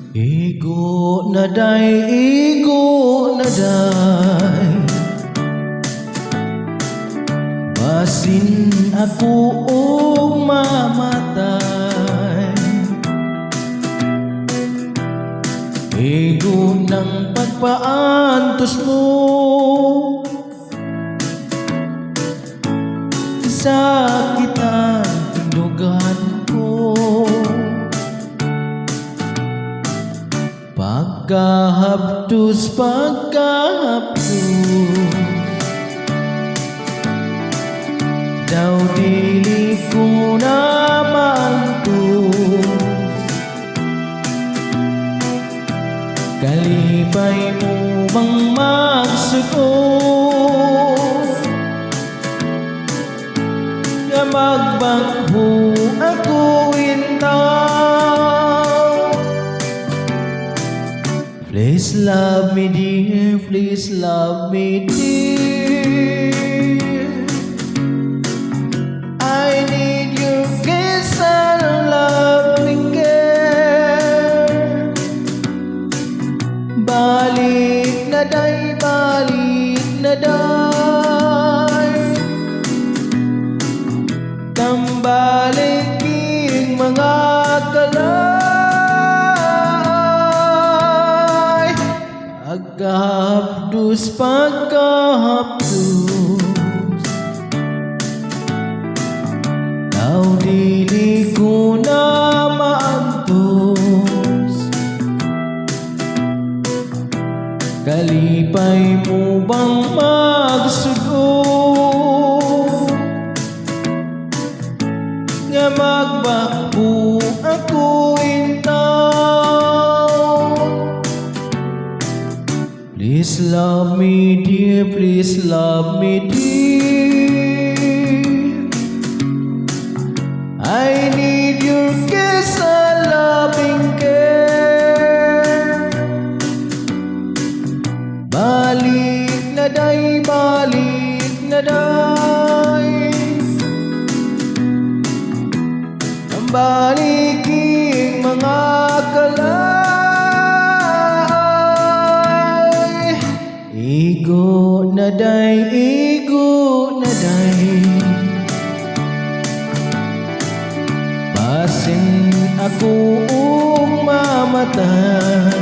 Igo na day, basin ako og mamatay. Igo ng pagpaantos mo, sakit ang tindugan ko. Pagkahapdos, daw dili ko na mantus. Kalipay mo bang magsuot nga magbagho ako intaw? Please love me dear, please love me dear. I need your kiss and loving care. Balik na day, balik na day. Kambalik king mga kalay. Pagkahapdos, daw dili ko na maantos. Kalipay mo bang magsugot nga magbakbo ako intaw? Please love me dear, please love me dear. I need your kiss and loving care. Balik na day, balik na day. Ang baliking mga kalay. Igo na day, igo na day. Basin ako og mamatay.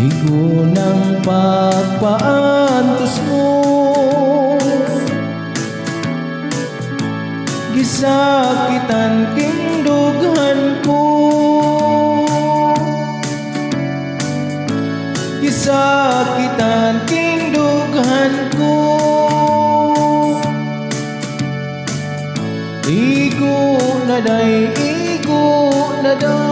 Igo ng pagpaantos mo, gisakitan king dughan ko. Gisakitan king dughan ko. Igo na day, igo na day.